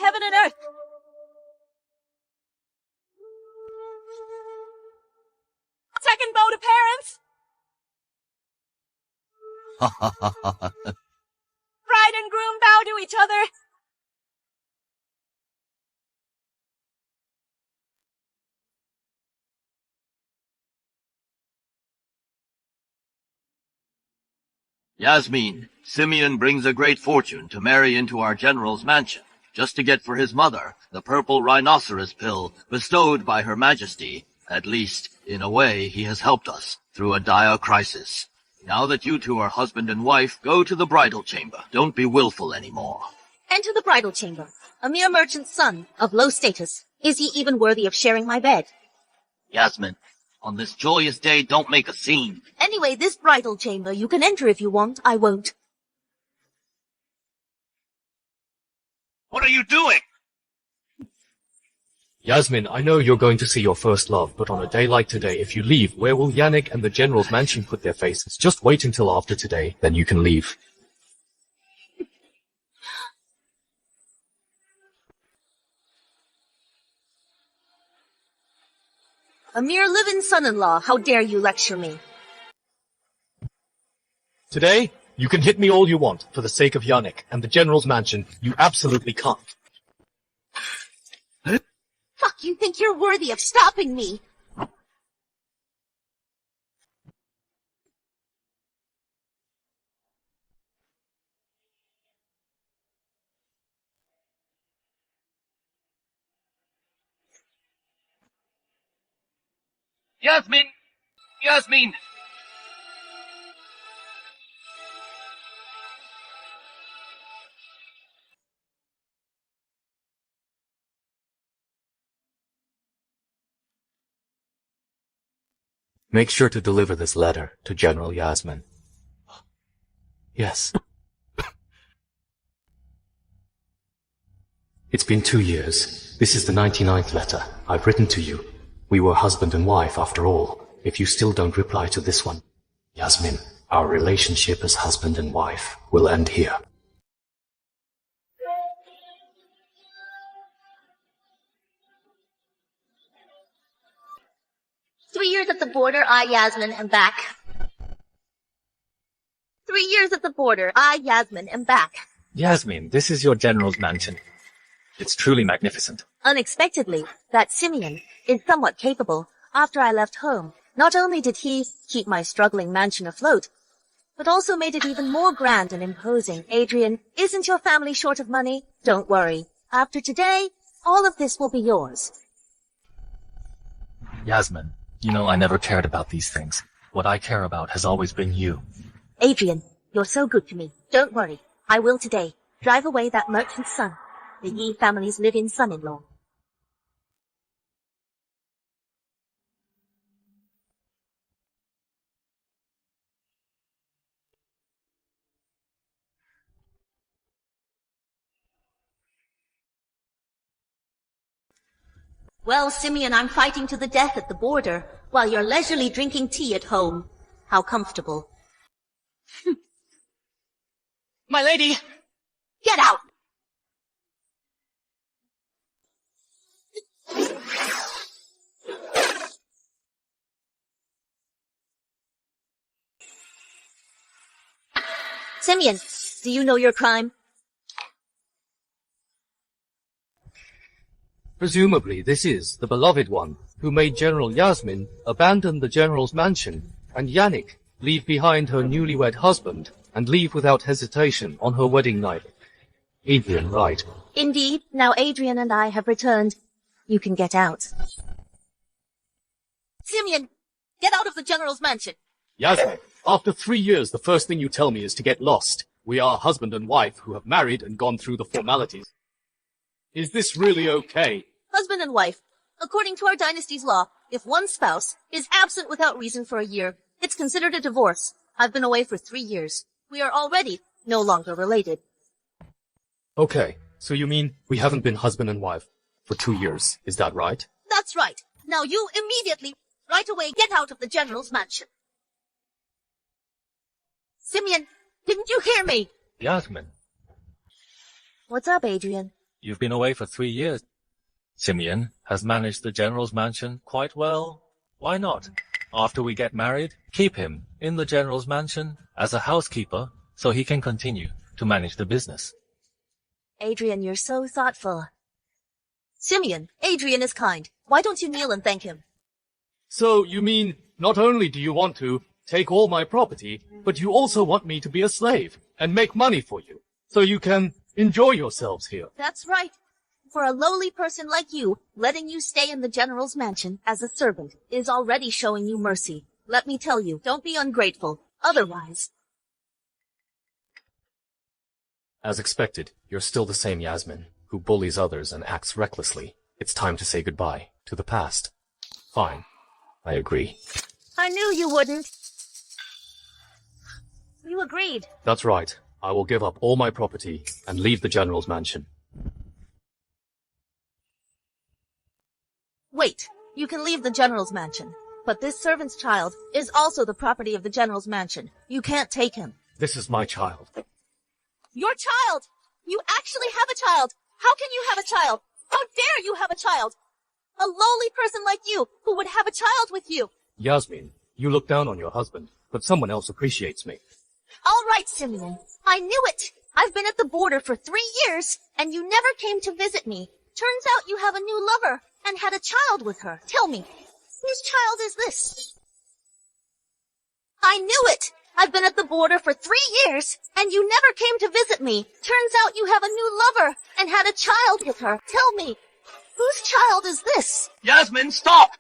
heaven and earth. Second bow to parents. Bride and groom bow to each other. Yasmine, Simeon brings a great fortune to marry into our general's mansion, just to get for his mother the Purple Rhinoceros Pill bestowed by Her Majesty. At least, in a way, he has helped us through a dire crisis. Now that you two are husband and wife, go to the bridal chamber. Don't be willful anymore. Enter the bridal chamber. A mere merchant's son, of low status. Is he even worthy of sharing my bed? Yasmin, on this joyous day, don't make a scene. Anyway, this bridal chamber, you can enter if you want. I won't. What are you doing? Yasmin, I know you're going to see your first love, but on a day like today, if you leave, where will Yannick and the General's mansion put their faces? Just wait until after today, then you can leave. A mere live-in son-in-law, how dare you lecture me? Today, you can hit me all you want, for the sake of Yannick and the General's mansion, you absolutely can't. Fuck, you think you're worthy of stopping me? Yasmin! Yasmin! Make sure to deliver this letter to General Yasmin. Yes. It's been 2 years. This is the 99th letter I've written to you. We were husband and wife after all. If you still don't reply to this one, Yasmin, our relationship as husband and wife will end here. "3 years at the border, I, Yasmin, am back. 3 years at the border, I, Yasmin, am back." Yasmin, this is your General's mansion. It's truly magnificent. Unexpectedly, that Simeon is somewhat capable. After I left home, not only did he keep my struggling mansion afloat, but also made it even more grand and imposing. Adrian, isn't your family short of money? Don't worry. After today, all of this will be yours. Yasmin, you know I never cared about these things. What I care about has always been you. Adrian, you're so good to me. Don't worry. I will today drive away that merchant's son, the Yi family's live-in son-in-law. Well, Simeon, I'm fighting to the death at the border, while you're leisurely drinking tea at home. How comfortable. My lady! Get out! Simeon, do you know your crime? Presumably this is the beloved one who made General Yasmin abandon the General's mansion and Yannick leave behind her newlywed husband and leave without hesitation on her wedding night. Adrian, right? Indeed. Now Adrian and I have returned. You can get out. Simeon, get out of the General's mansion. Yasmin, after 3 years, the first thing you tell me is to get lost. We are husband and wife who have married and gone through the formalities. Is this really okay? Husband and wife. According to our dynasty's law, if one spouse is absent without reason for a year, it's considered a divorce. I've been away for 3 years. We are already no longer related. Okay, so you mean we haven't been husband and wife for 2 years, is that right? That's right. Now you immediately, right away, get out of the General's mansion. Simeon, didn't you hear me? Yasmin. What's up, Adrian? You've been away for 3 years. Simeon has managed the general's mansion quite well. Why not? After we get married, keep him in the general's mansion as a housekeeper so he can continue to manage the business. Adrian, you're so thoughtful. Simeon, Adrian is kind. Why don't you kneel and thank him? So, you mean, not only do you want to take all my property, but you also want me to be a slave and make money for you, so you can enjoy yourselves here. That's right. For a lowly person like you, letting you stay in the general's mansion as a servant is already showing you mercy. Let me tell you, don't be ungrateful. Otherwise... As expected, you're still the same Yasmin, who bullies others and acts recklessly. It's time to say goodbye to the past. Fine. I agree. I knew you wouldn't. You agreed. That's right. I will give up all my property and leave the general's mansion. Wait, you can leave the general's mansion. But this servant's child is also the property of the general's mansion. You can't take him. This is my child. Your child! You actually have a child! How can you have a child? How dare you have a child? A lowly person like you, who would have a child with you. Yasmin, you look down on your husband, but someone else appreciates me. All right, Simeon. I knew it. I've been at the border for 3 years, and you never came to visit me. Turns out you have a new lover, and had a child with her. Tell me, whose child is this? I knew it. I've been at the border for 3 years, and you never came to visit me. Turns out you have a new lover, and had a child with her. Tell me, whose child is this? Yasmin, stop!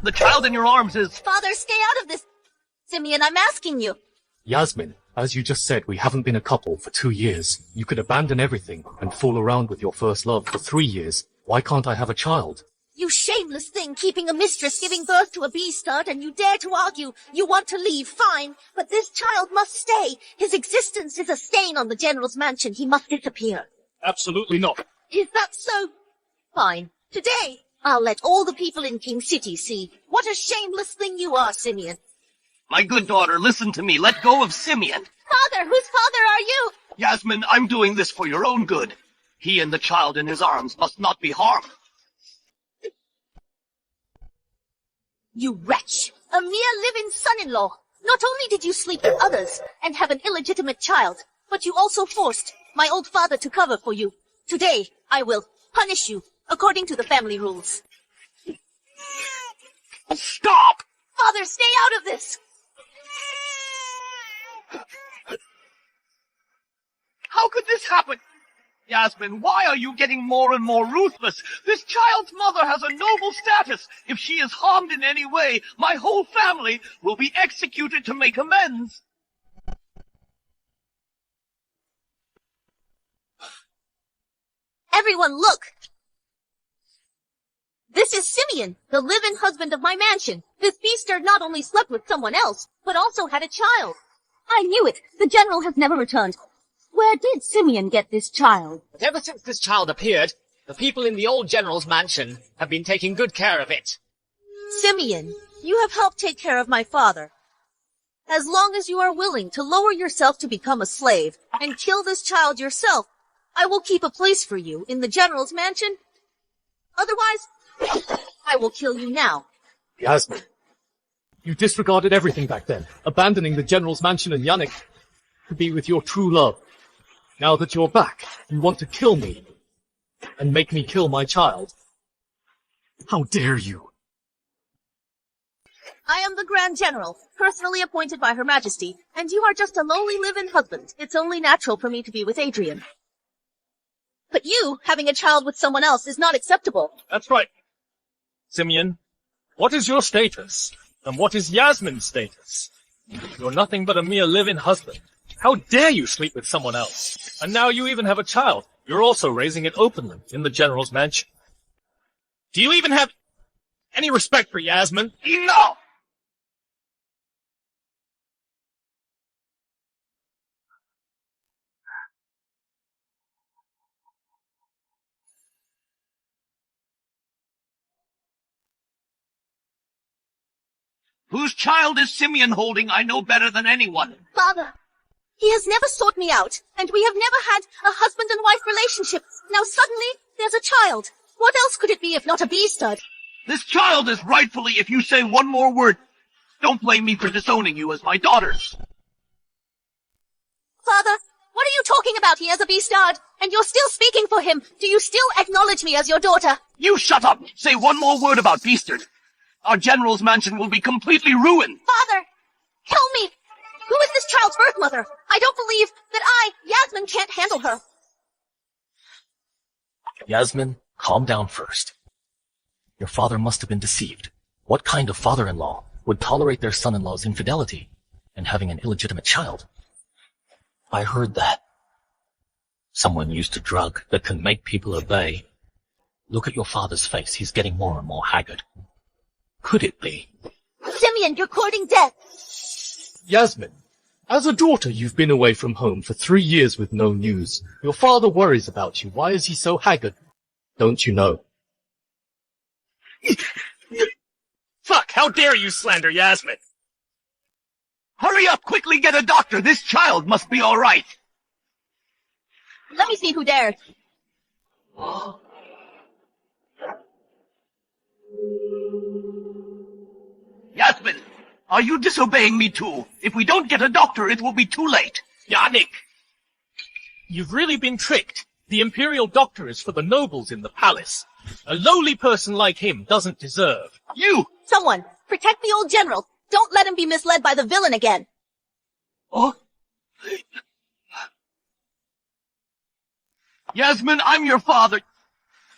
The child in your arms is... Father, stay out of this. Simeon, I'm asking you. Yasmin, as you just said, we haven't been a couple for 2 years. You could abandon everything and fool around with your first love for 3 years. Why can't I have a child? You shameless thing, keeping a mistress, giving birth to a bee-stud, and you dare to argue. You want to leave, fine, but this child must stay. His existence is a stain on the general's mansion. He must disappear. Absolutely not. Is that so? Fine. Today, I'll let all the people in King City see what a shameless thing you are, Simeon. My good daughter, listen to me. Let go of Simeon. Father, whose father are you? Yasmin, I'm doing this for your own good. He and the child in his arms must not be harmed. You wretch! A mere live-in son-in-law! Not only did you sleep with others and have an illegitimate child, but you also forced my old father to cover for you. Today, I will punish you according to the family rules. Stop! Father, stay out of this! How could this happen? Yasmin, why are you getting more and more ruthless? This child's mother has a noble status. If she is harmed in any way, my whole family will be executed to make amends. Everyone, look! This is Simeon, the live-in husband of my mansion. This beaster not only slept with someone else, but also had a child. I knew it. The general has never returned. Where did Simeon get this child? But ever since this child appeared, the people in the old general's mansion have been taking good care of it. Simeon, you have helped take care of my father. As long as you are willing to lower yourself to become a slave and kill this child yourself, I will keep a place for you in the general's mansion. Otherwise, I will kill you now. Yasmin, you disregarded everything back then, abandoning the general's mansion and Yannick to be with your true love. Now that you're back, you want to kill me and make me kill my child. How dare you? I am the Grand General, personally appointed by Her Majesty, and you are just a lowly live-in husband. It's only natural for me to be with Adrian. But you, having a child with someone else, is not acceptable. That's right. Simeon, what is your status? And what is Yasmin's status? You're nothing but a mere live-in husband. How dare you sleep with someone else? And now you even have a child. You're also raising it openly in the general's mansion. Do you even have any respect for Yasmin? No! Whose child is Simeon holding? I know better than anyone. Father, He has never sought me out, and we have never had a husband and wife relationship. Now suddenly, there's a child. What else could it be if not a bee-stud? This child is rightfully, if you say one more word. Don't blame me for disowning you as my daughter. Father, what are you talking about? He has a bee-stud, and you're still speaking for him. Do you still acknowledge me as your daughter? You shut up! Say one more word about Beastard. Our general's mansion will be completely ruined. Father, tell me, who is this child's birth mother? I don't believe that I, Yasmin, can't handle her. Yasmin, calm down first. Your father must have been deceived. What kind of father-in-law would tolerate their son-in-law's infidelity and having an illegitimate child? I heard that someone used a drug that can make people obey. Look at your father's face. He's getting more and more haggard. Could it be? Simeon, you're courting death. Yasmin, as a daughter, you've been away from home for 3 years with no news. Your father worries about you. Why is he so haggard? Don't you know? Fuck, how dare you slander Yasmin? Hurry up, quickly get a doctor. This child must be all right. Let me see who dares. Yasmin, are you disobeying me too? If we don't get a doctor, it will be too late. Yannick! You've really been tricked. The Imperial Doctor is for the nobles in the palace. A lowly person like him doesn't deserve. You! Someone, protect the old general. Don't let him be misled by the villain again. Oh? Yasmin, I'm your father.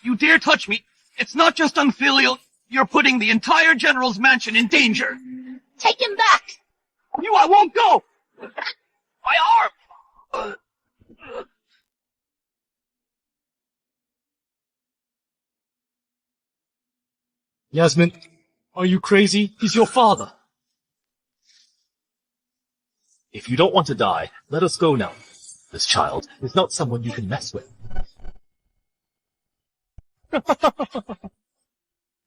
You dare touch me. It's not just unfilial. You're putting the entire general's mansion in danger. Take him back. I won't go! My arm! Yasmin, are you crazy? He's your father. If you don't want to die, let us go now. This child is not someone you can mess with.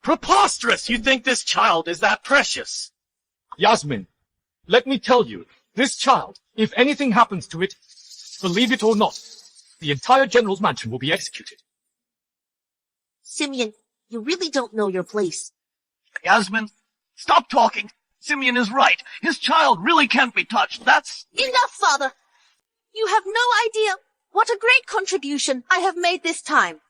Preposterous! You think this child is that precious? Yasmin, let me tell you, this child, if anything happens to it, believe it or not, the entire general's mansion will be executed. Simeon, you really don't know your place. Yasmin, stop talking. Simeon is right. His child really can't be touched. That's... Enough, father. You have no idea what a great contribution I have made this time.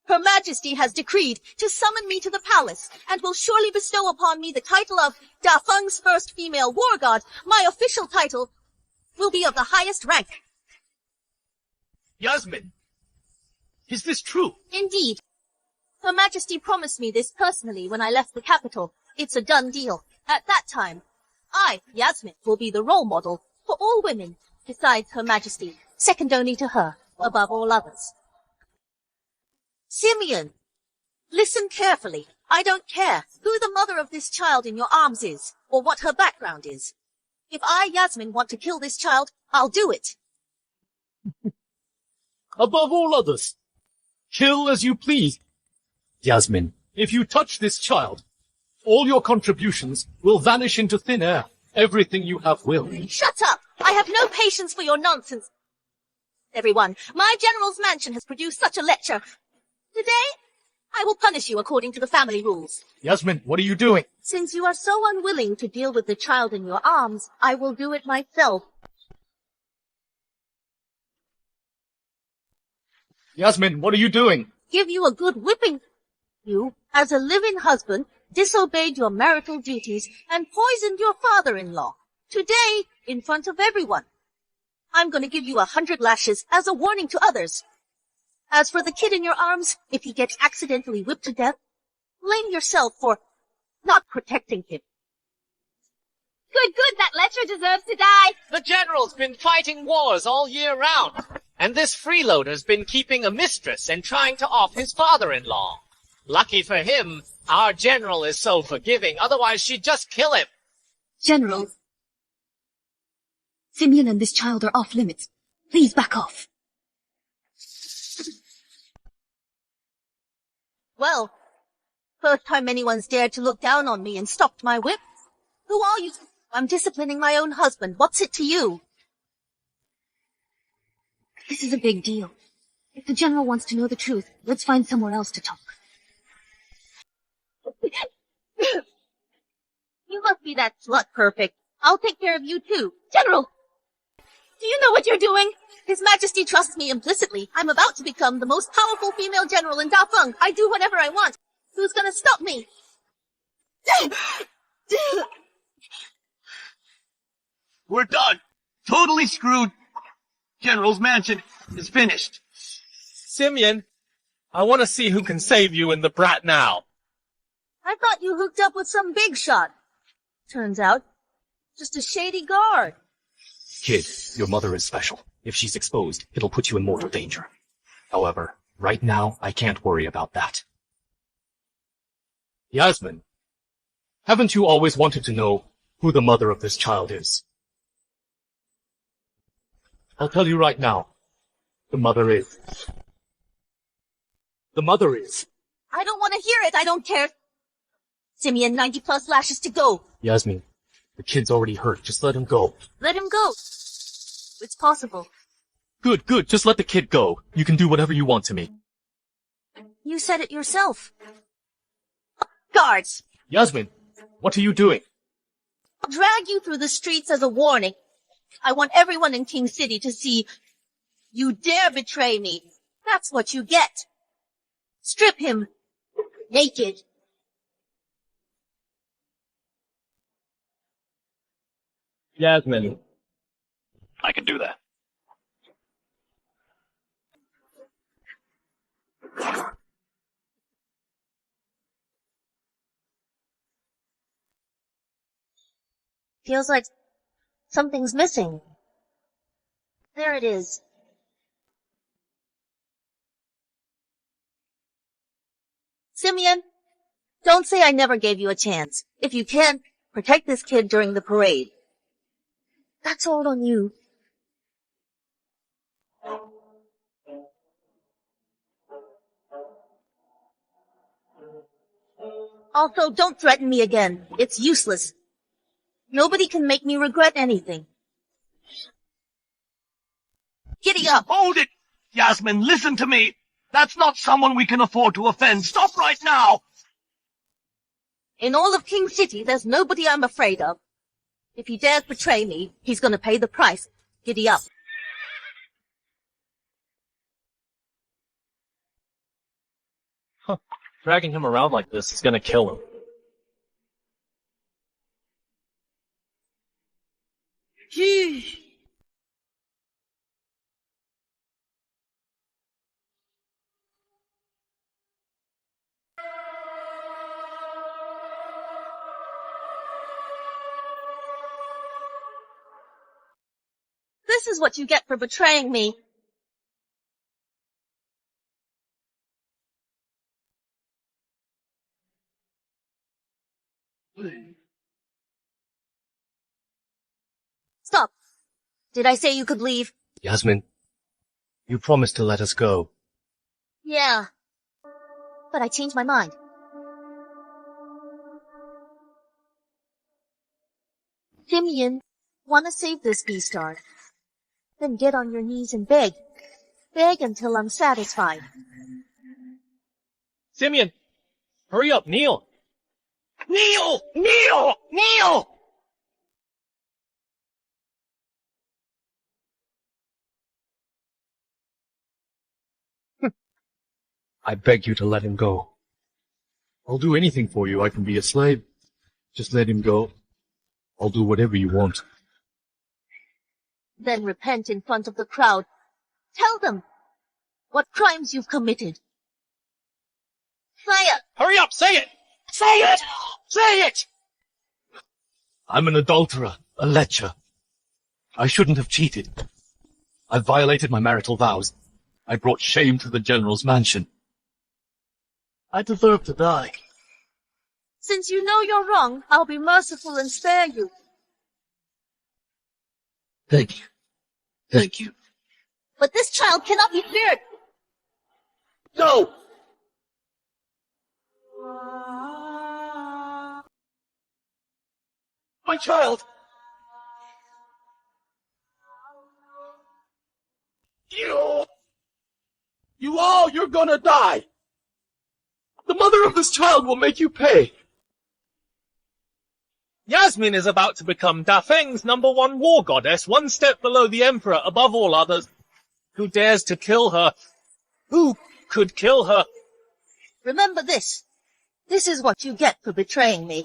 Her Majesty has decreed to summon me to the palace and will surely bestow upon me the title of Da Feng's first female war god. My official title will be of the highest rank. Yasmin, is this true? Indeed. Her Majesty promised me this personally when I left the capital. It's a done deal. At that time, I, Yasmin, will be the role model for all women, besides Her Majesty, second only to her, above all others. Simeon, listen carefully. I don't care who the mother of this child in your arms is, or what her background is. If I, Yasmin, want to kill this child, I'll do it. Above all others, kill as you please. Yasmin, if you touch this child, all your contributions will vanish into thin air. Everything you have will. Shut up! I have no patience for your nonsense. Everyone, my general's mansion has produced such a lecture. Today, I will punish you according to the family rules. Yasmin, what are you doing? Since you are so unwilling to deal with the child in your arms, I will do it myself. Yasmin, what are you doing? Give you a good whipping. You, as a living husband, disobeyed your marital duties and poisoned your father-in-law. Today, in front of everyone. I'm going to give you 100 lashes as a warning to others. As for the kid in your arms, if he gets accidentally whipped to death, blame yourself for not protecting him. Good, that lecher deserves to die. The general's been fighting wars all year round, and this freeloader's been keeping a mistress and trying to off his father-in-law. Lucky for him, our general is so forgiving, otherwise she'd just kill him. General, Simeon and this child are off limits. Please back off. Well, first time anyone's dared to look down on me and stopped my whip. Who are you? I'm disciplining my own husband. What's it to you? This is a big deal. If the general wants to know the truth, let's find somewhere else to talk. You must be that slut perfect. I'll take care of you too. General! Do you know what you're doing? His Majesty trusts me implicitly. I'm about to become the most powerful female general in Dafeng. I do whatever I want. Who's gonna stop me? We're done. Totally screwed. General's mansion is finished. Simeon, I want to see who can save you and the brat now. I thought you hooked up with some big shot. Turns out, just a shady guard. Kid, your mother is special. If she's exposed, it'll put you in mortal danger. However, right now, I can't worry about that. Yasmin, haven't you always wanted to know who the mother of this child is? I'll tell you right now. The mother is. The mother is. I don't want to hear it. I don't care. Simeon, 90 plus lashes to go. Yasmin, the kid's already hurt. Just let him go. Let him go. It's possible. Good, good. Just let the kid go. You can do whatever you want to me. You said it yourself. Guards! Yasmin, what are you doing? I'll drag you through the streets as a warning. I want everyone in King City to see you dare betray me. That's what you get. Strip him naked. Yasmin. I can do that. Feels like something's missing. There it is. Simeon, don't say I never gave you a chance. If you can, protect this kid during the parade. That's all on you. Also, don't threaten me again. It's useless. Nobody can make me regret anything. Giddy up! Hold it! Yasmin, listen to me! That's not someone we can afford to offend. Stop right now! In all of King City, there's nobody I'm afraid of. If he dares betray me, he's gonna pay the price. Giddy up. Dragging him around like this is gonna kill him. This is what you get for betraying me. Stop. Did I say you could leave? Yasmin, you promised to let us go. Yeah. But I changed my mind. Simeon, wanna save this beastard? Then get on your knees and beg. Beg until I'm satisfied. Simeon! Hurry up, kneel! Kneel! Kneel! Kneel! I beg you to let him go. I'll do anything for you. I can be a slave. Just let him go. I'll do whatever you want. Then repent in front of the crowd. Tell them what crimes you've committed. Say it! Hurry up, say it! Say it! Say it! I'm an adulterer, a lecher. I shouldn't have cheated. I violated my marital vows. I brought shame to the general's mansion. I deserve to die. Since you know you're wrong, I'll be merciful and spare you. Thank you. Thank you. But this child cannot be spared. No! My child! You're gonna die! The mother of this child will make you pay! Yasmin is about to become Dafeng's #1 war goddess, one step below the Emperor, above all others. Who dares to kill her? Who could kill her? Remember this. This is what you get for betraying me.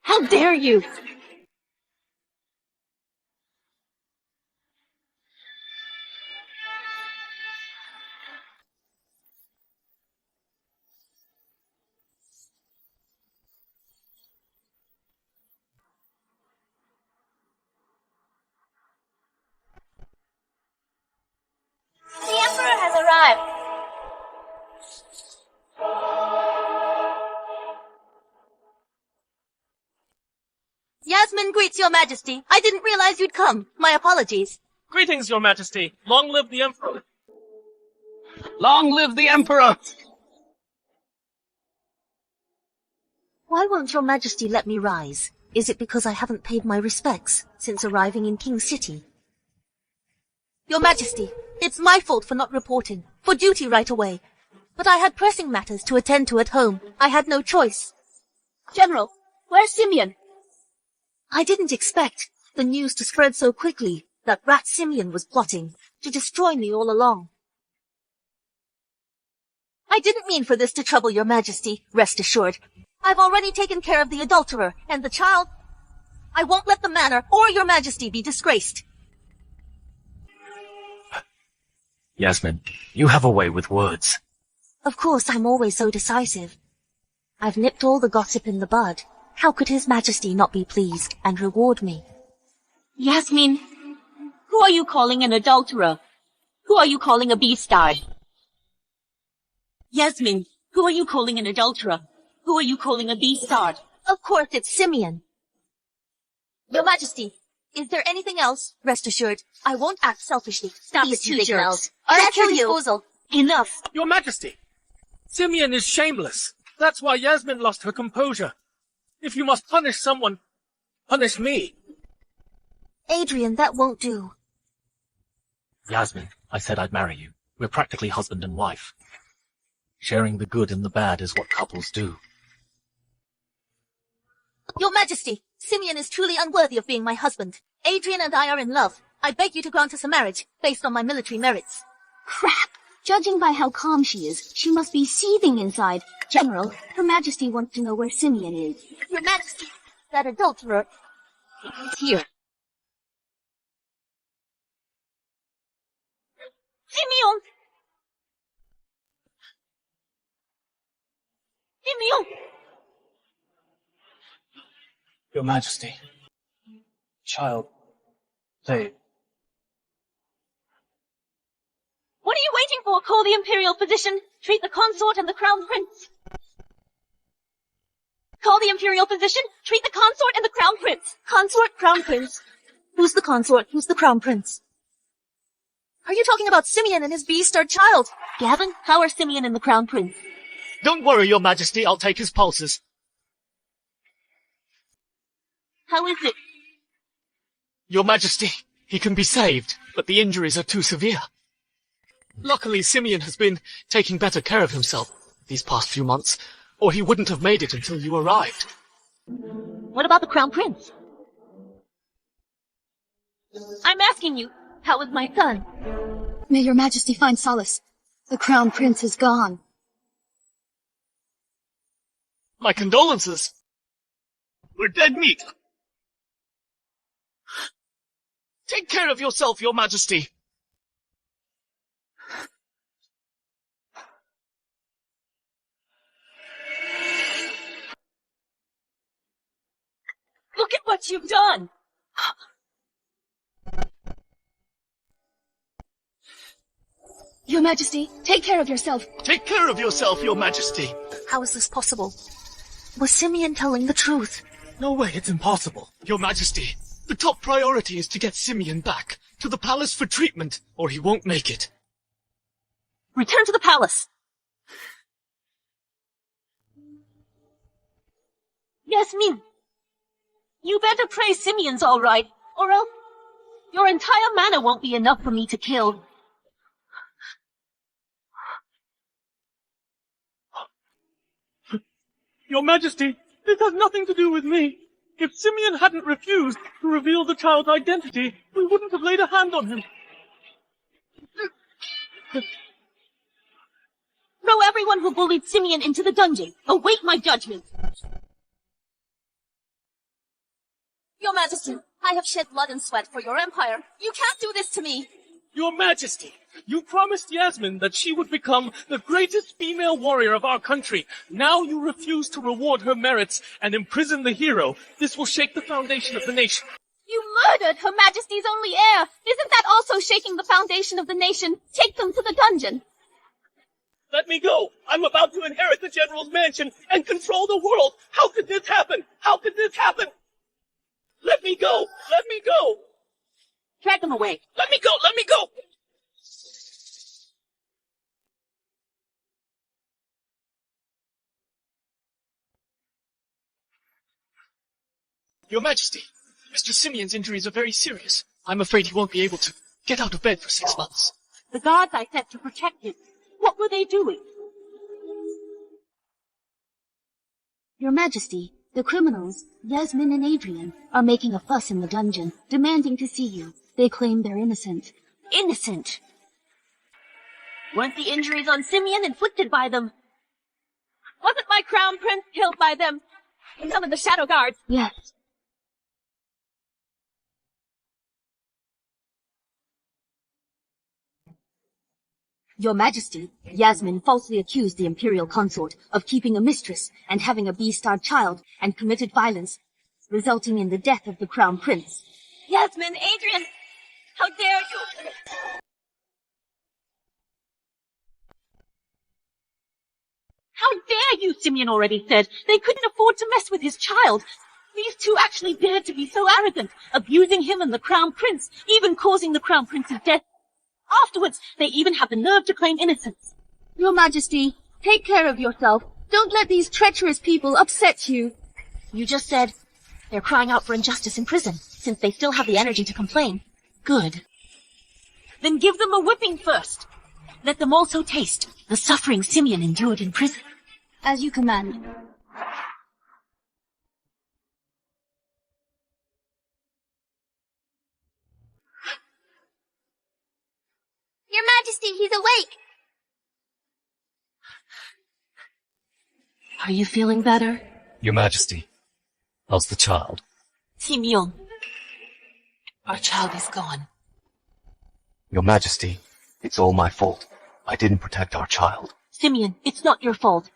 How dare you! The Emperor has arrived. Yasmin greets your majesty. I didn't realize you'd come. My apologies. Greetings, your majesty. Long live the Emperor. Long live the Emperor! Why won't your majesty let me rise? Is it because I haven't paid my respects since arriving in King City? Your majesty, it's my fault for not reporting, for duty right away. But I had pressing matters to attend to at home. I had no choice. General, where's Simeon? I didn't expect the news to spread so quickly that Rat Simeon was plotting to destroy me all along. I didn't mean for this to trouble your majesty, rest assured. I've already taken care of the adulterer and the child. I won't let the manor or your majesty be disgraced. Yasmin, you have a way with words. Of course, I'm always so decisive. I've nipped all the gossip in the bud. How could His Majesty not be pleased and reward me? Yasmin, who are you calling an adulterer? Who are you calling a beastard? Yasmin, who are you calling an adulterer? Who are you calling a beastard? Of course, it's Simeon. Your Majesty, is there anything else? Rest assured, I won't act selfishly. Stop These it, you two big jerks. mouth. Are At at your your disposal. Enough. Your majesty. Simeon is shameless. That's why Yasmin lost her composure. If you must punish someone, punish me. Adrian, that won't do. Yasmin, I said I'd marry you. We're practically husband and wife. Sharing the good and the bad is what couples do. Your Majesty, Simeon is truly unworthy of being my husband. Adrian and I are in love. I beg you to grant us a marriage, based on my military merits. Crap! Judging by how calm she is, she must be seething inside. General, Her Majesty wants to know where Simeon is. Your Majesty, that adulterer is here. Simeon! Simeon! Your Majesty. Child. They... What are you waiting for? Call the Imperial Physician. Treat the Consort and the Crown Prince. Call the Imperial Physician. Treat the Consort and the Crown Prince. Consort, Crown Prince. Who's the consort? Who's the Crown Prince? Are you talking about Simeon and his beast-star child? Gavin, how are Simeon and the Crown Prince? Don't worry, your majesty, I'll take his pulses. How is it? Your majesty, he can be saved, but the injuries are too severe. Luckily, Simeon has been taking better care of himself these past few months, or he wouldn't have made it until you arrived. What about the Crown Prince? I'm asking you, how is my son? May your majesty find solace. The Crown Prince is gone. My condolences. We're dead meat. Take care of yourself, your majesty. Look at what you've done! Your majesty, take care of yourself. Take care of yourself, your majesty. How is this possible? Was Simeon telling the truth? No way, it's impossible. Your majesty, the top priority is to get Simeon back to the palace for treatment, or he won't make it. Return to the palace! Yasmin! You better pray Simeon's all right, or else Your entire manor won't be enough for me to kill. Your Majesty, this has nothing to do with me. If Simeon hadn't refused to reveal the child's identity, we wouldn't have laid a hand on him. Throw everyone who bullied Simeon into the dungeon. Await my judgment. Your Majesty, I have shed blood and sweat for your empire. You can't do this to me. Your Majesty, you promised Yasmin that she would become the greatest female warrior of our country. Now you refuse to reward her merits and imprison the hero. This will shake the foundation of the nation. You murdered Her Majesty's only heir! Isn't that also shaking the foundation of the nation? Take them to the dungeon! Let me go! I'm about to inherit the General's mansion and control the world! How could this happen? How could this happen? Let me go! Let me go! Drag them away. Let me go! Let me go! Your Majesty, Mr. Simeon's injuries are very serious. I'm afraid he won't be able to get out of bed for 6 months. The guards I sent to protect him. What were they doing? Your Majesty, the criminals, Yasmin and Adrian, are making a fuss in the dungeon, demanding to see you. They claim they're innocent. Innocent? Weren't the injuries on Simeon inflicted by them? Wasn't my crown prince killed by them? And some of the shadow guards? Yes. Your Majesty, Yasmin falsely accused the imperial consort of keeping a mistress and having a B-starred child and committed violence, resulting in the death of the crown prince. Yasmin, Adrian, how dare you! How dare you, Simeon already said. They couldn't afford to mess with his child. These two actually dared to be so arrogant, abusing him and the crown prince, even causing the crown prince's death. Afterwards, they even had the nerve to claim innocence. Your Majesty, take care of yourself. Don't let these treacherous people upset you. You just said they're crying out for injustice in prison, since they still have the energy to complain. Good. Then give them a whipping first. Let them also taste the suffering Simeon endured in prison. As you command. Your Majesty, he's awake! Are you feeling better? Your Majesty, how's the child? Simeon, our child is gone. Your Majesty, it's all my fault. I didn't protect our child. Simeon, it's not your fault.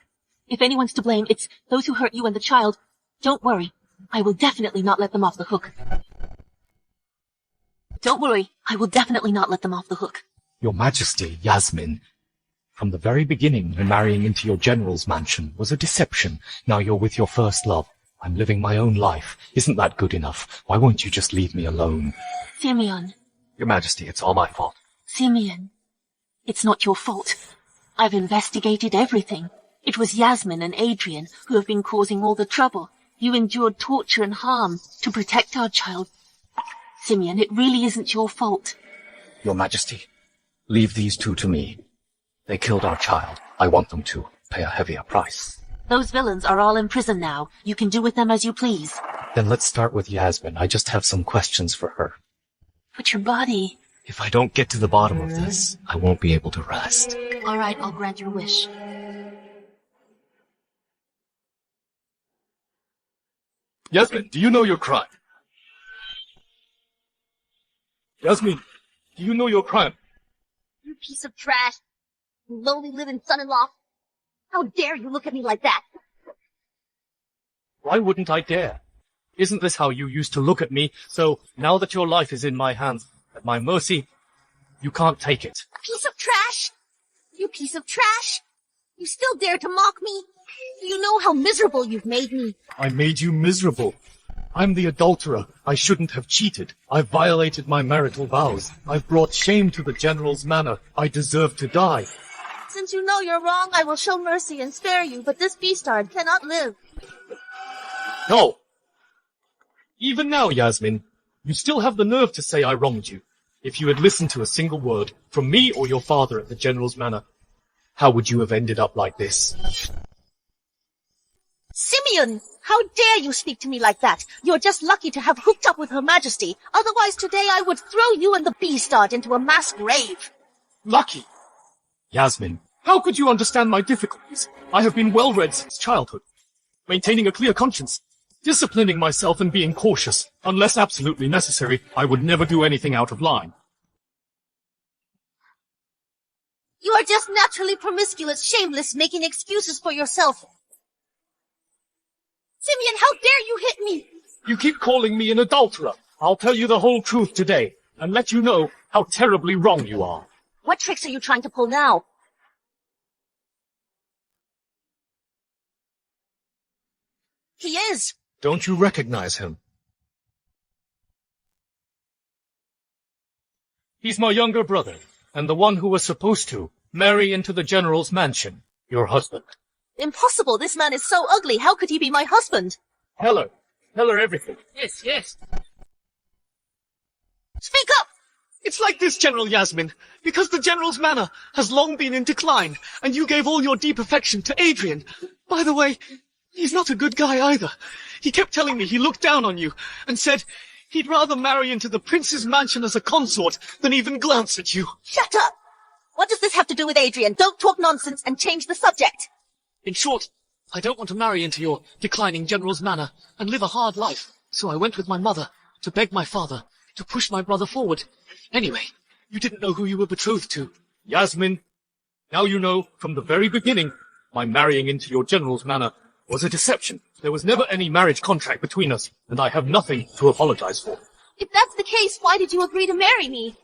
If anyone's to blame, it's those who hurt you and the child. Don't worry. I will definitely not let them off the hook. Don't worry. I will definitely not let them off the hook. Your Majesty, Yasmin, from the very beginning, when marrying into your general's mansion was a deception. Now you're with your first love. I'm living my own life. Isn't that good enough? Why won't you just leave me alone? Simeon. Your Majesty, it's all my fault. Simeon. It's not your fault. I've investigated everything. It was Yasmin and Adrian who have been causing all the trouble. You endured torture and harm to protect our child. Simeon, it really isn't your fault. Your Majesty, leave these two to me. They killed our child. I want them to pay a heavier price. Those villains are all in prison now. You can do with them as you please. Then let's start with Yasmin. I just have some questions for her. But your body... If I don't get to the bottom of this, I won't be able to rest. All right, I'll grant your wish. Yasmin, do you know your crime? Yasmin, do you know your crime? You piece of trash. You lowly living son-in-law. How dare you look at me like that? Why wouldn't I dare? Isn't this how you used to look at me? So now that your life is in my hands, at my mercy, you can't take it. Piece of trash? You piece of trash? You still dare to mock me? Do you know how miserable you've made me? I made you miserable. I'm the adulterer. I shouldn't have cheated. I've violated my marital vows. I've brought shame to the general's manor. I deserve to die. Since you know you're wrong, I will show mercy and spare you, but this beastard cannot live. No! Even now, Yasmin, You still have the nerve to say I wronged you. If you had listened to a single word from me or your father at the General's manor, how would you have ended up like this? Simeon! How dare you speak to me like that? You're just lucky to have hooked up with Her Majesty. Otherwise today I would throw you and the Beastard into a mass grave. Lucky? Yasmin, how could you understand my difficulties? I have been well-read since childhood, maintaining a clear conscience, disciplining myself and being cautious. Unless absolutely necessary, I would never do anything out of line. You are just naturally promiscuous, shameless, making excuses for yourself. Simeon, how dare you hit me? You keep calling me an adulterer. I'll tell you the whole truth today, and let you know how terribly wrong you are. What tricks are you trying to pull now? He is. Don't you recognize him? He's my younger brother, and the one who was supposed to marry into the General's mansion, your husband. Impossible, this man is so ugly, how could he be my husband? Tell her everything. Yes. Speak up! It's like this, General Yasmin, because the General's manor has long been in decline, and you gave all your deep affection to Adrian. By the way, he's not a good guy either. He kept telling me he looked down on you, and said he'd rather marry into the prince's mansion as a consort than even glance at you. Shut up! What does this have to do with Adrian? Don't talk nonsense and change the subject. In short, I don't want to marry into your declining General's manor and live a hard life, so I went with my mother to beg my father to push my brother forward. Anyway, you didn't know who you were betrothed to. Yasmin, now you know from the very beginning my marrying into your General's manor was a deception. There was never any marriage contract between us, and I have nothing to apologize for. If that's the case, why did you agree to marry me?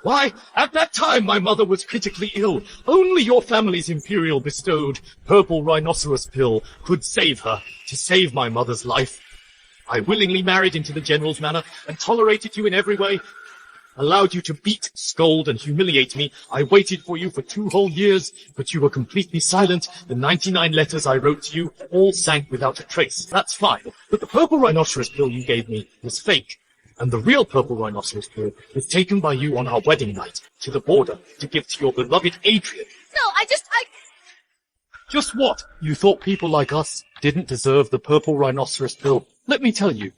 Why, at that time my mother was critically ill. Only your family's imperial bestowed Purple Rhinoceros Pill could save her, to save my mother's life. I willingly married into the General's manor and tolerated you in every way. Allowed you to beat, scold, and humiliate me. I waited for you for 2 whole years, but you were completely silent. The 99 letters I wrote to you all sank without a trace. That's fine, but the Purple Rhinoceros Pill you gave me was fake. And the real Purple Rhinoceros Pill was taken by you on our wedding night to the border to give to your beloved Adrian. No, I... Just what? You thought people like us didn't deserve the Purple Rhinoceros Pill? Let me tell you,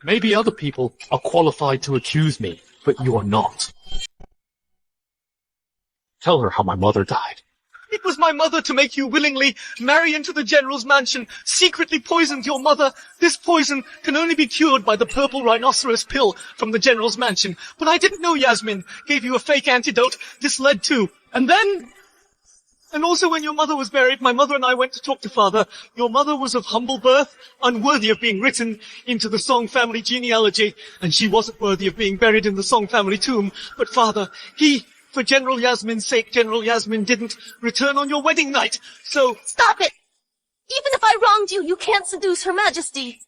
maybe other people are qualified to accuse me, but you are not. Tell her how my mother died. It was my mother to make you willingly marry into the General's mansion, secretly poisoned your mother. This poison can only be cured by the Purple Rhinoceros Pill from the General's mansion. But I didn't know Yasmin gave you a fake antidote. This led to... And also when your mother was buried, my mother and I went to talk to Father. Your mother was of humble birth, unworthy of being written into the Song family genealogy, and she wasn't worthy of being buried in the Song family tomb. But Father, for General Yasmin's sake, General Yasmin didn't return on your wedding night, so... Stop it! Even if I wronged you, you can't seduce Her Majesty.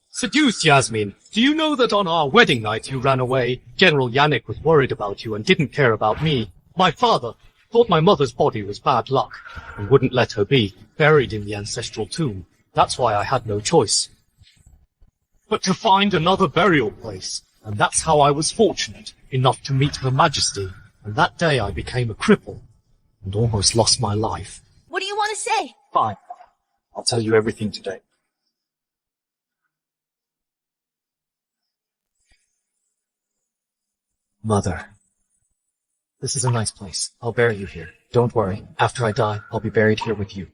Seduced, Yasmin? Do you know that on our wedding night you ran away? General Yannick was worried about you and didn't care about me. My father thought my mother's body was bad luck and wouldn't let her be buried in the ancestral tomb. That's why I had no choice but to find another burial place, and that's how I was fortunate enough to meet Her Majesty. And that day I became a cripple and almost lost my life. What do you want to say? Fine. I'll tell you everything today. Mother. This is a nice place. I'll bury you here. Don't worry. After I die, I'll be buried here with you.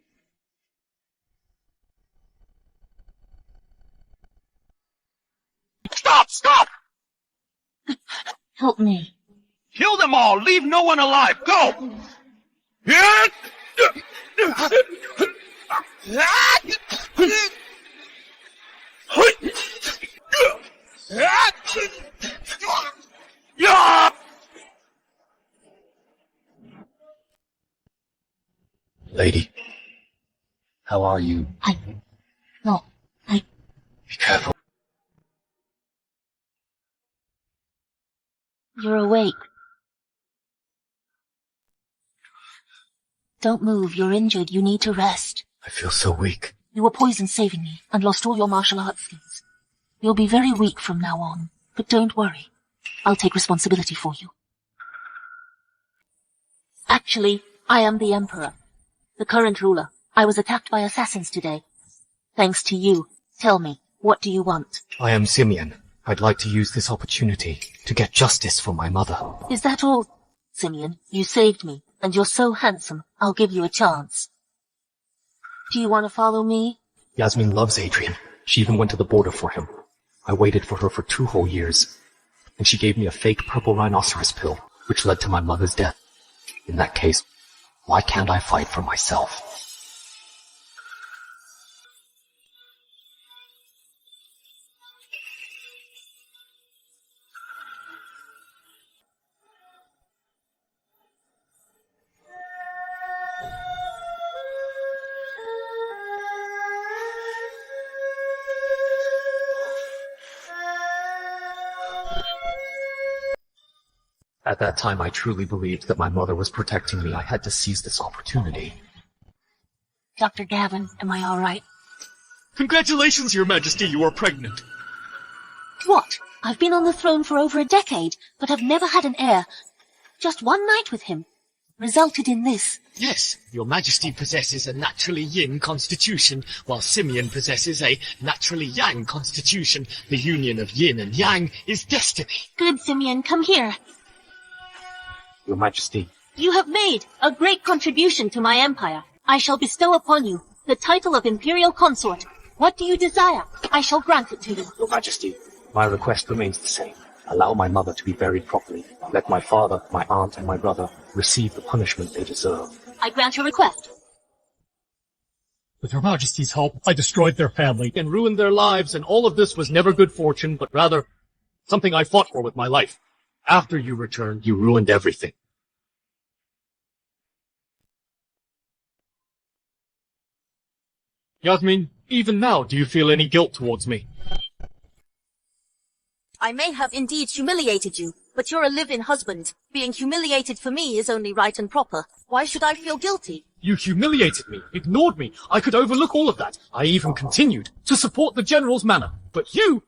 Stop! Help me. Kill them all! Leave no one alive! Go! Lady, how are you? Be careful. You're awake. Don't move, you're injured, you need to rest. I feel so weak. You were poisoned saving me, and lost all your martial arts skills. You'll be very weak from now on. But don't worry. I'll take responsibility for you. Actually, I am the Emperor, the current ruler. I was attacked by assassins today. Thanks to you. Tell me, what do you want? I am Simeon. I'd like to use this opportunity to get justice for my mother. Is that all? Simeon, you saved me, and you're so handsome, I'll give you a chance. Do you want to follow me? Yasmin loves Adrian. She even went to the border for him. I waited for her for 2 whole years, and she gave me a fake Purple Rhinoceros Pill, which led to my mother's death. In that case, why can't I fight for myself? At that time, I truly believed that my mother was protecting me. I had to seize this opportunity. Dr. Gavin, am I all right? Congratulations, Your Majesty, you are pregnant. What? I've been on the throne for over a decade, but I've never had an heir. Just one night with him resulted in this. Yes, Your Majesty possesses a naturally yin constitution, while Simeon possesses a naturally yang constitution. The union of yin and yang is destiny. Good, Simeon, come here. Your Majesty. You have made a great contribution to my empire. I shall bestow upon you the title of Imperial Consort. What do you desire? I shall grant it to you. Your Majesty, my request remains the same. Allow my mother to be buried properly. Let my father, my aunt, and my brother receive the punishment they deserve. I grant your request. With Her Majesty's help, I destroyed their family and ruined their lives, and all of this was never good fortune, but rather something I fought for with my life. After you returned, you ruined everything. Yasmin, even now, do you feel any guilt towards me? I may have indeed humiliated you, but you're a live-in husband. Being humiliated for me is only right and proper. Why should I feel guilty? You humiliated me, ignored me. I could overlook all of that. I even continued to support the General's manor. But you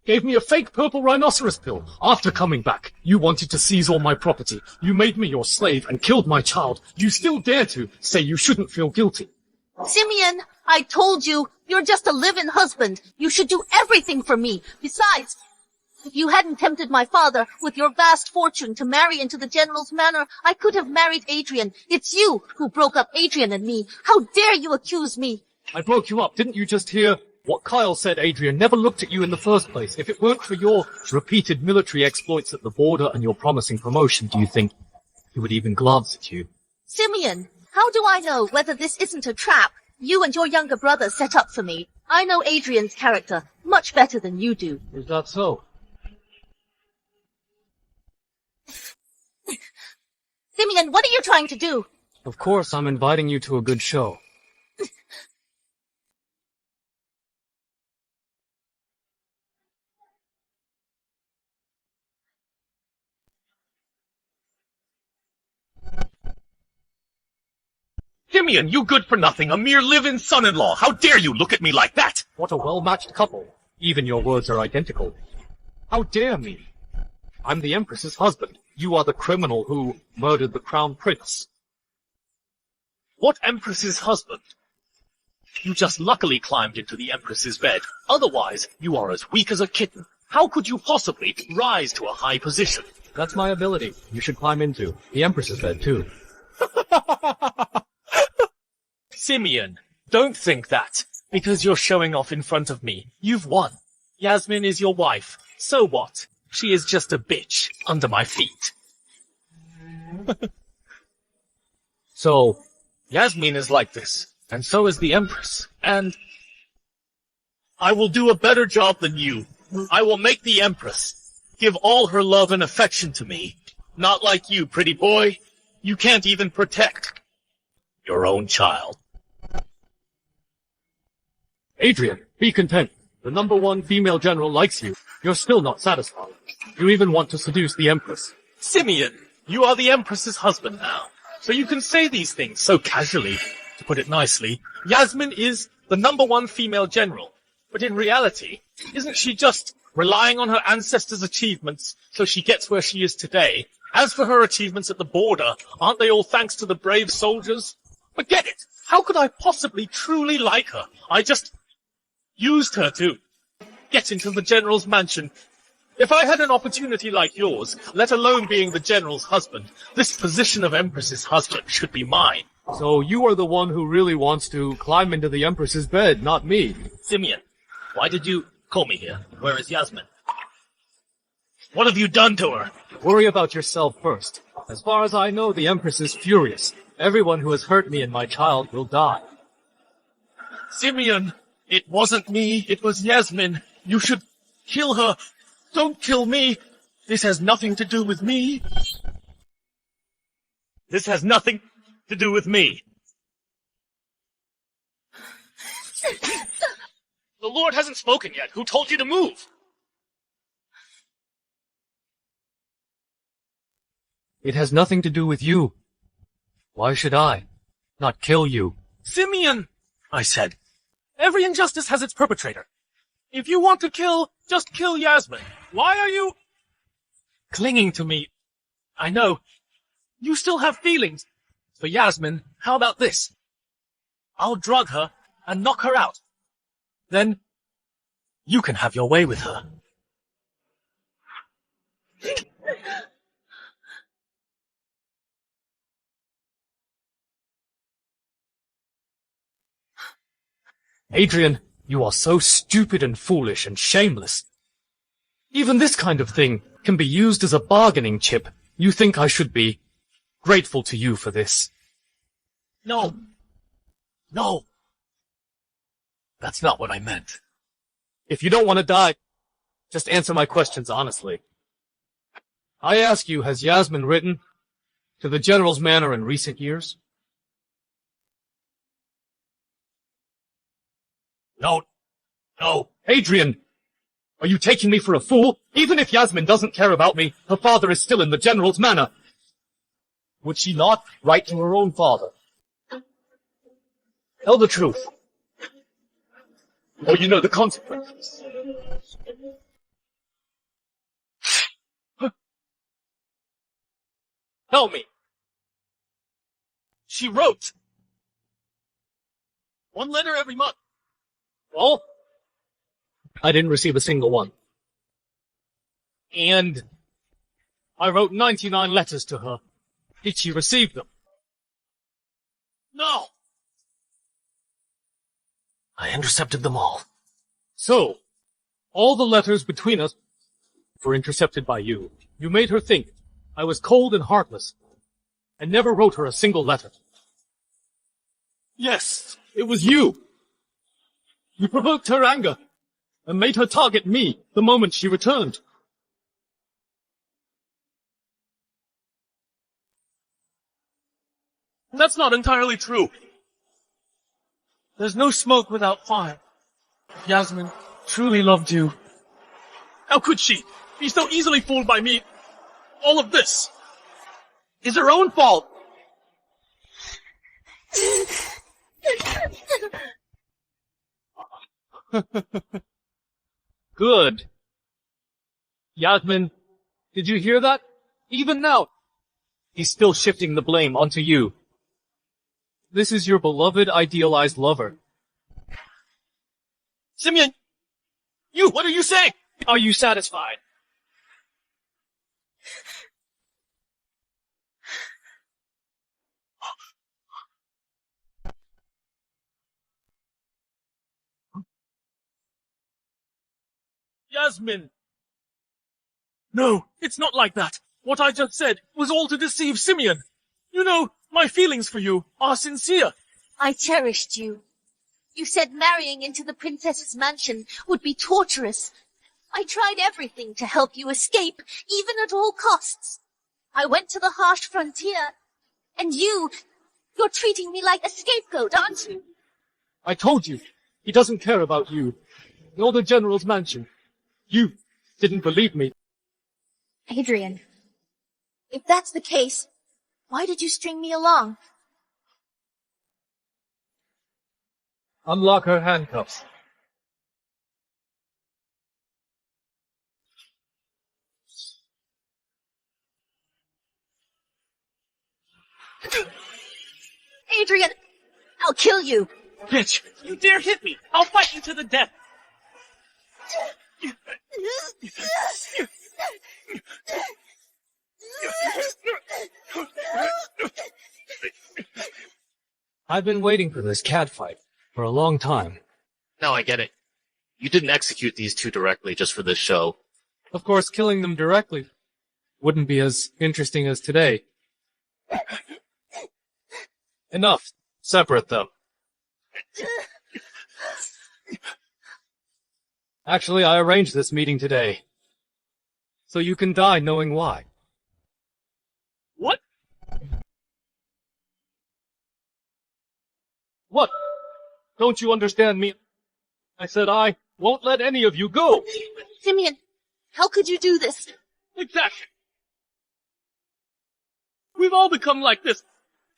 gave me a fake Purple Rhinoceros Pill. After coming back, you wanted to seize all my property. You made me your slave and killed my child. You still dare to say you shouldn't feel guilty. Simeon, I told you, you're just a live-in husband. You should do everything for me. Besides, if you hadn't tempted my father with your vast fortune to marry into the General's manor, I could have married Adrian. It's you who broke up Adrian and me. How dare you accuse me? I broke you up. Didn't you just hear what Kyle said? Adrian never looked at you in the first place. If it weren't for your repeated military exploits at the border and your promising promotion, do you think he would even glance at you? Simeon, how do I know whether this isn't a trap you and your younger brother set up for me? I know Adrian's character much better than you do. Is that so? Simeon, what are you trying to do? Of course, I'm inviting you to a good show. Simeon, you good for nothing, a mere live-in son-in-law. How dare you look at me like that? What a well-matched couple. Even your words are identical. How dare me? I'm the Empress's husband. You are the criminal who murdered the Crown Prince. What Empress's husband? You just luckily climbed into the Empress's bed. Otherwise, you are as weak as a kitten. How could you possibly rise to a high position? That's my ability. You should climb into the Empress's bed, too. Simeon, don't think that. Because you're showing off in front of me, you've won. Yasmin is your wife. So what? She is just a bitch under my feet. So, Yasmin is like this, and so is the Empress. And I will do a better job than you. I will make the Empress give all her love and affection to me. Not like you, pretty boy. You can't even protect your own child. Adrian, be content. The #1 female general likes you. You're still not satisfied. You even want to seduce the Empress. Simeon, you are the Empress's husband now, so you can say these things so casually. To put it nicely, Yasmin is the #1 female general, but in reality, isn't she just relying on her ancestors' achievements so she gets where she is today. As for her achievements at the border, aren't they all thanks to the brave soldiers? Forget it! How could I possibly truly like her? I just used her to get into the general's mansion. If I had an opportunity like yours, let alone being the general's husband, this position of Empress's husband should be mine. So you are the one who really wants to climb into the Empress's bed, not me. Simeon, why did you call me here? Where is Yasmin? What have you done to her? Worry about yourself first. As far as I know, the Empress is furious. Everyone who has hurt me and my child will die. Simeon, it wasn't me, it was Yasmin. You should kill her. Don't kill me. This has nothing to do with me. This has nothing to do with me. The Lord hasn't spoken yet. Who told you to move? It has nothing to do with you. Why should I not kill you? Simeon, I said. Every injustice has its perpetrator. If you want to kill, just kill Yasmin. Why are you clinging to me? I know. You still have feelings. For Yasmin, how about this? I'll drug her and knock her out. Then you can have your way with her. Adrian, you are so stupid and foolish and shameless. Even this kind of thing can be used as a bargaining chip. You think I should be grateful to you for this? No. No. That's not what I meant. If you don't want to die, just answer my questions honestly. I ask you, has Yasmin written to the General's manor in recent years? No. No. Adrian, are you taking me for a fool? Even if Yasmin doesn't care about me, her father is still in the General's manor. Would she not write to her own father? Tell the truth. Or you know the consequences. Tell me. She wrote 1 letter every month. Well, I didn't receive a single one. And I wrote 99 letters to her. Did she receive them? no. I intercepted them all. So, all the letters between us were intercepted by you. You made her think I was cold and heartless, and never wrote her a single letter. Yes, it was you. You provoked her anger, and made her target me the moment she returned. That's not entirely true. There's no smoke without fire. Yasmin truly loved you. How could she be so easily fooled by me? All of this is her own fault. Good. Yasmin, did you hear that? Even now, he's still shifting the blame onto you. This is your beloved, idealized lover. Simeon, what are you saying? Are you satisfied? Yasmin. No, it's not like that. What I just said was all to deceive Simeon. You know, my feelings for you are sincere. I cherished you. You said marrying into the princess's mansion would be torturous. I tried everything to help you escape, even at all costs. I went to the harsh frontier, and you're treating me like a scapegoat, aren't you? I told you, he doesn't care about you, nor the General's mansion. You didn't believe me. Adrian, if that's the case, why did you string me along? Unlock her handcuffs. Adrian, I'll kill you. Bitch, you dare hit me! I'll fight you to the death! I've been waiting for this catfight for a long time. Now I get it. You didn't execute these two directly just for this show. Of course, killing them directly wouldn't be as interesting as today. Enough. Separate them. Actually, I arranged this meeting today. So you can die knowing why. What? What? Don't you understand me? I said I won't let any of you go! Simeon, how could you do this? Exactly. We've all become like this.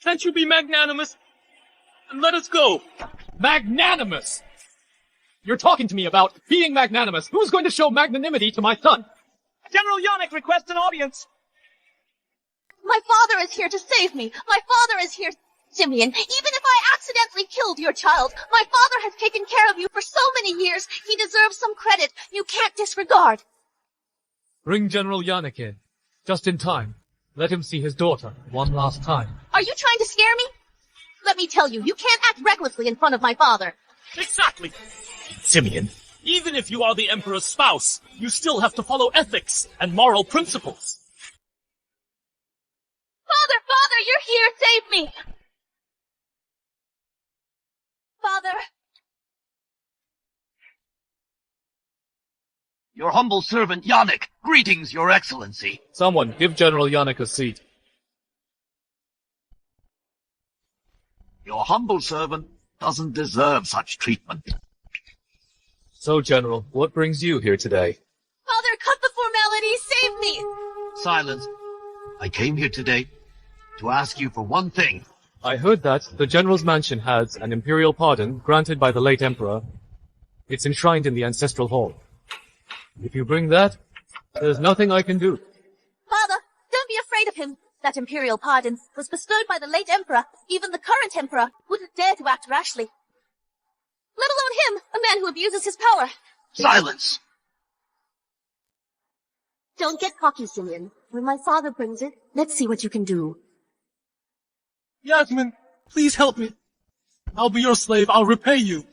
Can't you be magnanimous? And let us go. Magnanimous! You're talking to me about being magnanimous. Who's going to show magnanimity to my son? General Yannick requests an audience. My father is here to save me. My father is here. Simeon, even if I accidentally killed your child, my father has taken care of you for so many years. He deserves some credit you can't disregard. Bring General Yannick in. Just in time. Let him see his daughter one last time. Are you trying to scare me? Let me tell you, you can't act recklessly in front of my father. Exactly. Simeon, Even if you are the Emperor's spouse, you still have to follow ethics and moral principles. Father, you're here! Save me! Father! Your humble servant, Yannick. Greetings, Your Excellency. Someone, give General Yannick a seat. Your humble servant doesn't deserve such treatment. So, General, what brings you here today? Father, cut the formalities! Save me! Silence. I came here today to ask you for one thing. I heard that the General's mansion has an imperial pardon granted by the late Emperor. It's enshrined in the Ancestral Hall. If you bring that, there's nothing I can do. Father, don't be afraid of him. That imperial pardon was bestowed by the late Emperor. Even the current Emperor wouldn't dare to act rashly. Let alone him, a man who abuses his power. Silence! Don't get cocky, Simeon. When my father brings it, let's see what you can do. Yasmin, please help me. I'll be your slave. I'll repay you.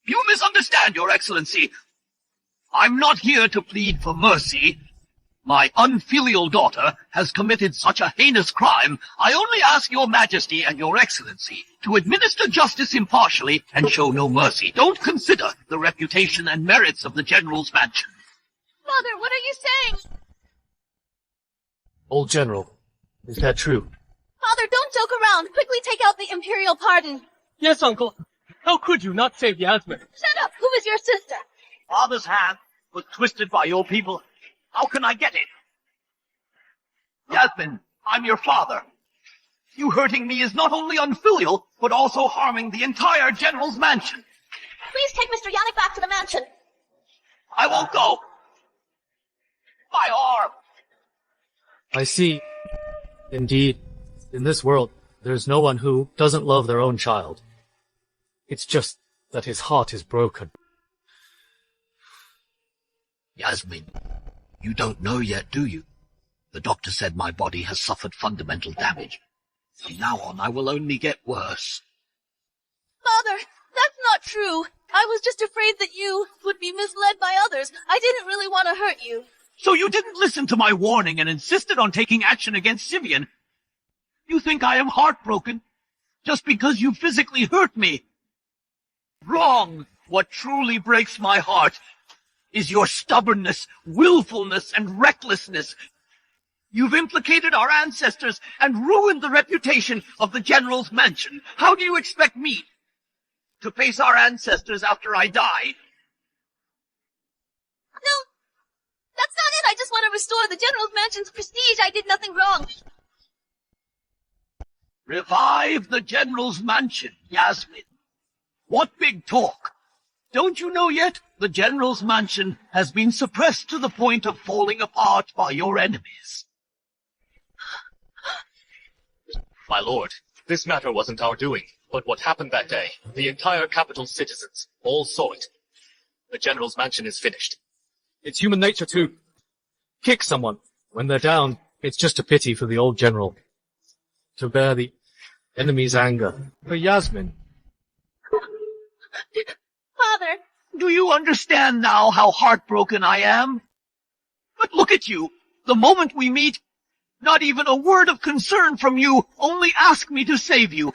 You misunderstand, Your Excellency. I'm not here to plead for mercy. My unfilial daughter has committed such a heinous crime. I only ask Your Majesty and Your Excellency to administer justice impartially and show no mercy. Don't consider the reputation and merits of the General's mansion. Father, what are you saying? Old General, is that true? Father, don't joke around. Quickly take out the imperial pardon. Yes, Uncle. How could you not save Yasmin? Shut up! Who is your sister? Father's hand was twisted by your people. How can I get it? Yasmin, I'm your father. You hurting me is not only unfilial, but also harming the entire General's mansion. Please take Mr. Yannick back to the mansion. I won't go. My arm. I see. Indeed, in this world, there's no one who doesn't love their own child. It's just that his heart is broken. Yasmin, you don't know yet, do you? The doctor said my body has suffered fundamental damage. From now on, I will only get worse. Father, that's not true. I was just afraid that you would be misled by others. I didn't really want to hurt you. So you didn't listen to my warning and insisted on taking action against Simeon? You think I am heartbroken just because you physically hurt me? Wrong! What truly breaks my heart is your stubbornness, willfulness, and recklessness. You've implicated our ancestors and ruined the reputation of the General's mansion. How do you expect me to face our ancestors after I die? No, that's not it. I just want to restore the General's mansion's prestige. I did nothing wrong. Revive the General's mansion, Yasmin. What big talk? Don't you know yet? The General's mansion has been suppressed to the point of falling apart by your enemies. My lord, this matter wasn't our doing, but what happened that day, the entire capital's citizens all saw it. The general's mansion is finished. It's human nature to kick someone when they're down. It's just a pity for the old general to bear the enemy's anger. For Yasmin, Father, Do you understand now how heartbroken I am? But look at you. The moment we meet, not even a word of concern from you, only ask me to save you.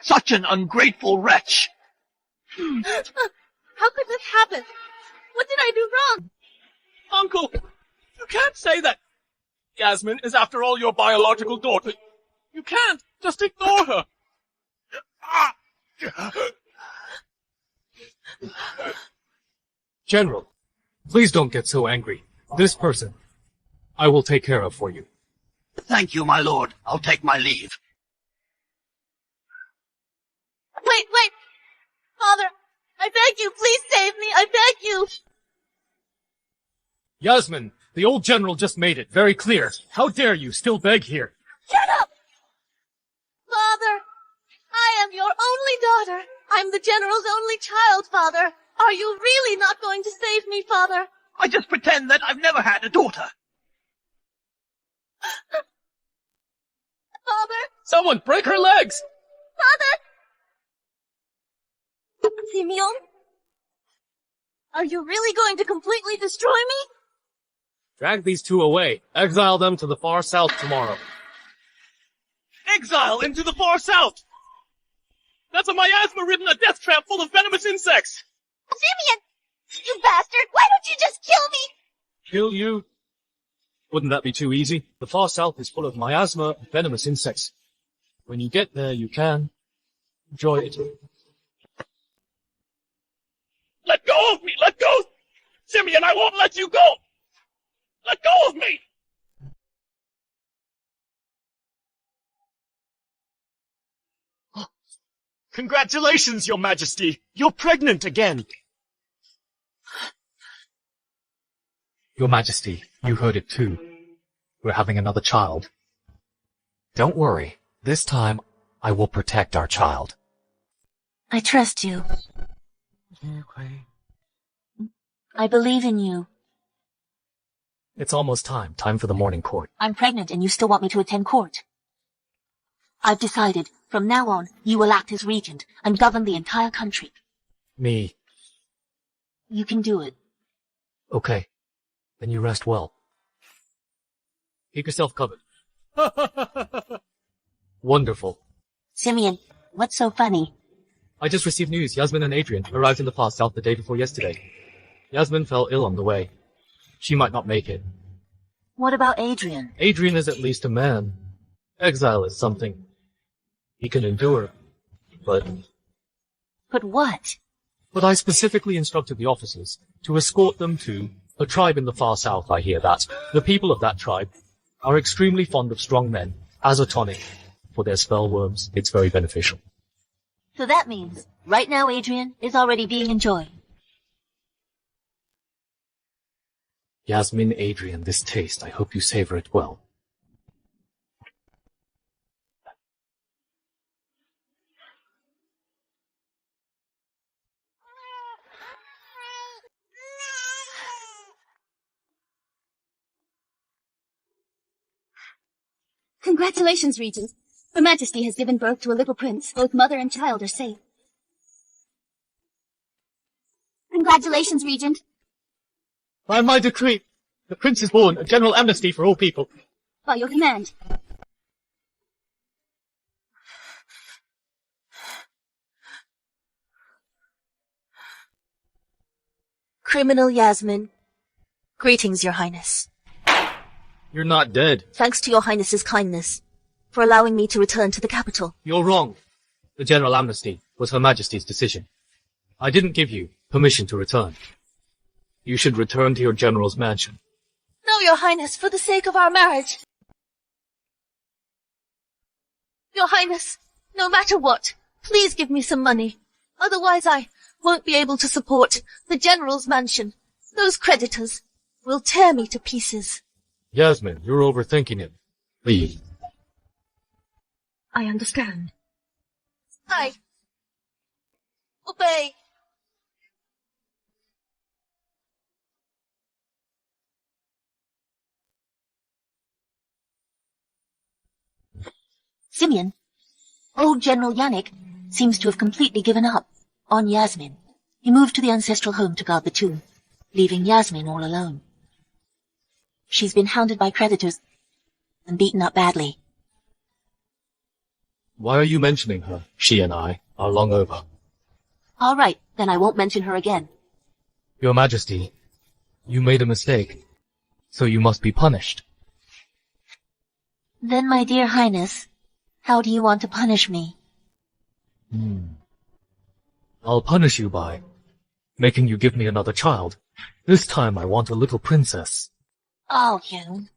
Such an ungrateful wretch. how could this happen? What did I do wrong? Uncle, you can't say that. Yasmin is, after all, your biological daughter. You can't. Just ignore her. General, please don't get so angry. This person, I will take care of for you. Thank you, my lord. I'll take my leave. Wait! Father, I beg you, please save me, I beg you! Yasmin, the old general just made it very clear. How dare you still beg here? Shut up! Father, I am your only daughter. I'm the general's only child, Father. Are you really not going to save me, Father? I just pretend that I've never had a daughter. Father! Someone break her legs! Father! Simeon? Are you really going to completely destroy me? Drag these two away. Exile them to the far south tomorrow. Exile into the far south! That's a miasma-ridden a death trap full of venomous insects! Simeon! You bastard! Why don't you just kill me? Kill you? Wouldn't that be too easy? The far south is full of miasma and venomous insects. When you get there, you can enjoy it. Let go of me! Let go! Simeon, I won't let you go! Let go of me! Congratulations, Your Majesty! You're pregnant again! Your Majesty, you heard it too. We're having another child. Don't worry. This time, I will protect our child. I trust you. I believe in you. It's almost time. Time for the morning court. I'm pregnant and you still want me to attend court. I've decided, from now on, you will act as regent and govern the entire country. Me. You can do it. Okay. Then you rest well. Keep yourself covered. Wonderful. Simeon, what's so funny? I just received news. Yasmin and Adrian arrived in the far south the day before yesterday. Yasmin fell ill on the way. She might not make it. What about Adrian? Adrian is at least a man. Exile is something he can endure. But what? But I specifically instructed the officers to escort them to a tribe in the far south. I hear that. The people of that tribe are extremely fond of strong men as a tonic for their spell worms. It's very beneficial. So that means, right now Adrian is already being enjoyed. Yasmin, Adrian, this taste, I hope you savor it well. Congratulations, Regent. Her Majesty has given birth to a little prince. Both mother and child are safe. Congratulations, Regent. By my decree, the prince is born, a general amnesty for all people. By your command. Criminal Yasmin. Greetings, Your Highness. You're not dead. Thanks to Your Highness's kindness for allowing me to return to the capital. You're wrong. The general amnesty was Her Majesty's decision. I didn't give you permission to return. You should return to your general's mansion. No, Your Highness, for the sake of our marriage. Your Highness, no matter what, please give me some money. Otherwise I won't be able to support the general's mansion. Those creditors will tear me to pieces. Yasmin, you're overthinking it. Leave. I understand. I obey. Simeon, old General Yannick seems to have completely given up on Yasmin. He moved to the ancestral home to guard the tomb, leaving Yasmin all alone. She's been hounded by creditors and beaten up badly. Why are you mentioning her? She and I are long over. All right, then I won't mention her again. Your Majesty, you made a mistake, so you must be punished. Then, my dear Highness, how do you want to punish me? I'll punish you by making you give me another child. This time I want a little princess. Oh, you.